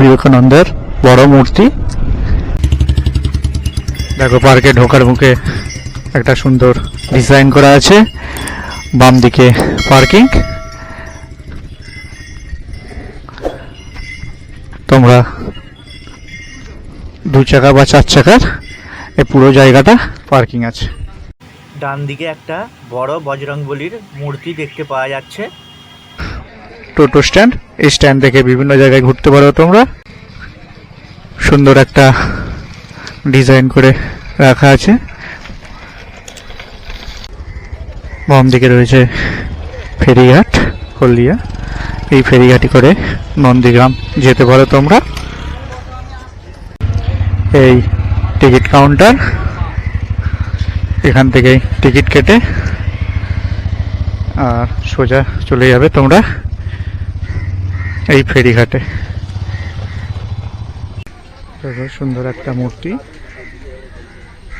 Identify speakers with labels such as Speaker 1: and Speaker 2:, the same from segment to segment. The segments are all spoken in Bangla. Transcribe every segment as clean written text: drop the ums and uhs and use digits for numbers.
Speaker 1: বিবেকানন্দের বড় মূর্তি। দেখো পার্কে ঢোকার মুখে একটা সুন্দর ডিজাইন করা আছে, বাম দিকে পার্কিং। তোমরা 2 চাকা বা 4 চাকার এই পুরো জায়গাটা পার্কিং আছে।
Speaker 2: ডান দিকে একটা বড় বজরংবলীর মূর্তি দেখতে পাওয়া যাচ্ছে।
Speaker 1: টোটো স্ট্যান্ড, এই স্ট্যান্ড থেকে বিভিন্ন জায়গায় ঘুরতে পারো তোমরা। সুন্দর একটা ডিজাইন করে রাখা আছে। বাম দিকে রয়েছে ফেরিঘাট হলদিয়া, এই ফেরিঘাটি করে নন্দীগ্রাম যেতে পারো তোমরা। এই টিকিট কাউন্টার, এখান থেকে টিকিট কেটে আর সোজা চলে যাবে তোমরা এই ফেরিঘাটে। দেখো সুন্দর একটা মূর্তি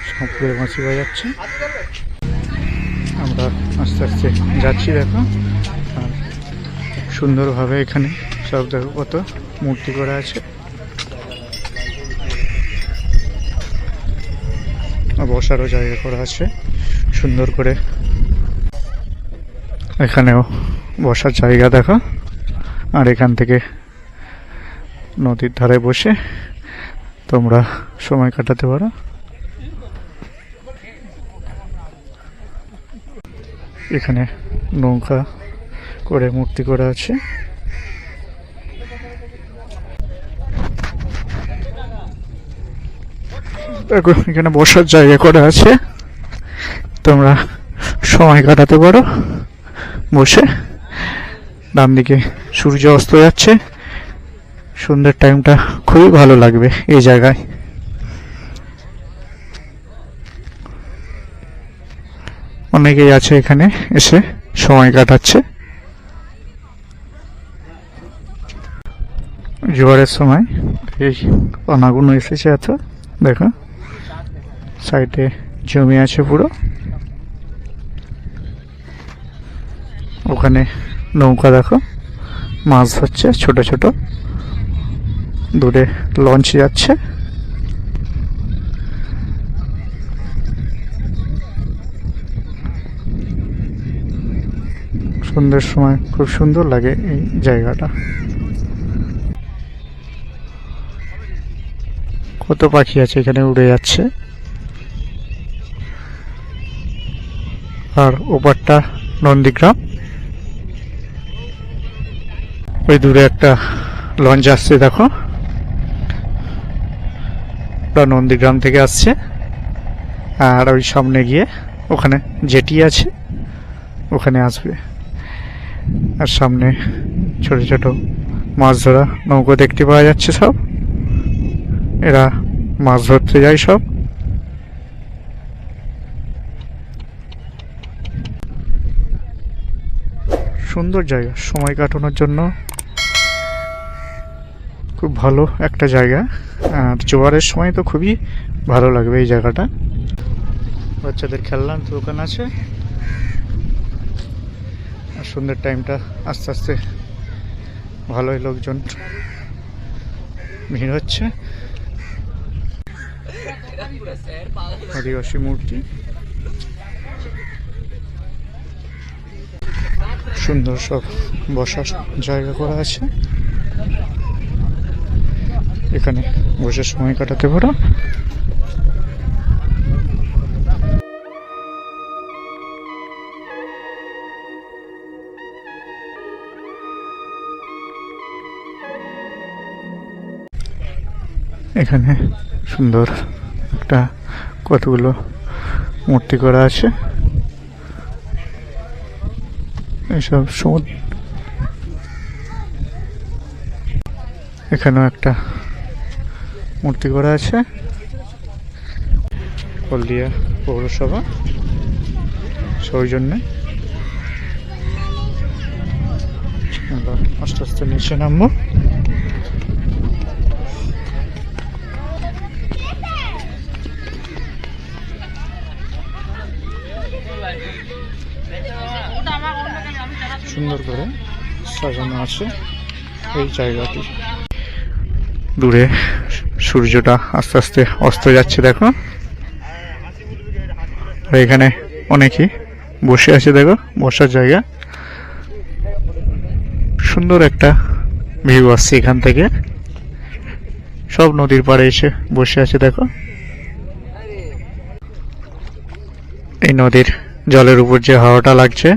Speaker 1: সাঁপুরে মাছি বাজাচ্ছে। আমরা আস্তে আস্তে যাচ্ছি। দেখো আর সুন্দরভাবে এখানে সব দেখো কত মূর্তি করা আছে। বসারও জায়গা করা আছে সুন্দর করে। এখানেও বসার জায়গা দেখো। আর এখান থেকে নদীর ধারে বসে তোমরা সময় কাটাতে পারো। এখানে নৌকা করে মূর্তি করা আছে। দেখো এখানে বসার জায়গা করা আছে, তোমরা সময় কাটাতে পারো বসে। ডান দিকে সূর্য অস্ত যাচ্ছে, সন্ধ্যের টাইমটা খুবই ভালো লাগবে এই জায়গায়। অনেকেই আছে এখানে এসে সময় কাটাচ্ছে। জোয়ারের সময় এই পানাগুলো এসেছে এত। দেখো সাইডে জমি আছে পুরো, ওখানে নৌকা দেখো মাছ ধরছে ছোট ছোট। দূরে লঞ্চ যাচ্ছে। সন্ধ্যের সময় খুব সুন্দর লাগে এই জায়গাটা। কত পাখি আছে এখানে উড়ে যাচ্ছে। আর ওপারটা নন্দীগ্রাম, ওই দূরে একটা লঞ্চ আসছে দেখো, ওটা নন্দীগ্রাম থেকে আসছে। আর ওই সামনে গিয়ে ওখানে জেটি আছে, ওখানে আসবে। আর সামনে ছোট ছোট মাছ ধরা নৌকো দেখতে পাওয়া যাচ্ছে সব। এরা মাছ ধরতে যায় সব। সুন্দর জায়গা, সময় কাটানোর জন্য খুব ভালো একটা জায়গা। আর জোয়ারের সময় তো খুবই ভালো লাগবে এই জায়গাটা। বাচ্চাদের খেলনার দোকান আছে। আর সন্ধ্যের টাইমটা আস্তে আস্তে ভালোই লোকজন ভিড় হচ্ছে। আদিবাসী মূর্তি, সুন্দর সব বসার জায়গা করা আছে। এখানে বসে সময় কাটাতে পারো। এখানে সুন্দর একটা কতগুলো মূর্তি করা আছে। এইসব সমুদ্র, এখানেও একটা মূর্তি করা আছে। হলদিয়া পৌরসভা সৌজন্যে। আমরা আস্তে আস্তে নিচে নামবো। সুন্দর করে সাজানো আছে এই জায়গাটি। দূরে সূর্যটা আস্তে আস্তে অস্ত যাচ্ছে দেখো। আর এখানে অনেকেই বসে আছে দেখো, বসার জায়গা। সুন্দর একটা ভিউ আসছে এখান থেকে, সব নদীর পাড়ে এসে বসে আছে দেখো। এই নদীর জলের উপর যে হাওয়াটা লাগছে,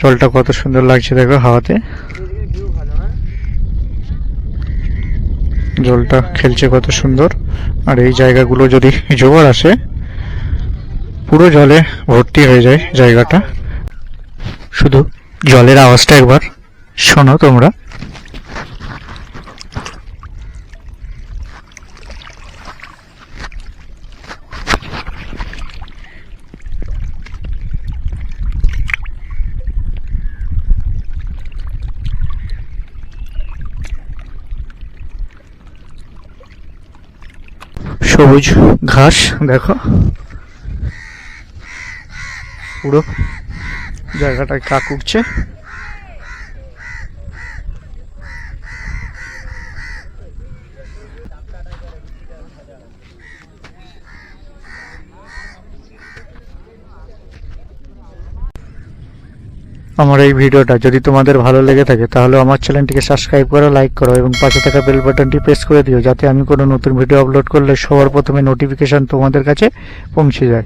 Speaker 1: জলটা কত সুন্দর লাগছে দেখো হাওয়াতে, জলটা খেলছে কত সুন্দর। আর এই জায়গাগুলো যদি জোয়ার আসে পুরো জলে ভর্তি হয়ে যায় জায়গাটা। শুধু জলের আওয়াজটা একবার শোনো তোমরা। সবুজ ঘাস দেখো, পুরো জায়গাটায় কাক উঠছে। আমার এই ভিডিওটা যদি তোমাদের ভালো লেগে থাকে তাহলে আমার চ্যানেলটিকে সাবস্ক্রাইব করো, লাইক করো এবং পাশে থাকা বেল বাটনটি প্রেস করে দিও, যাতে আমি কোনো নতুন ভিডিও আপলোড করলে সবার প্রথমে নোটিফিকেশন তোমাদের কাছে পৌঁছে যায়।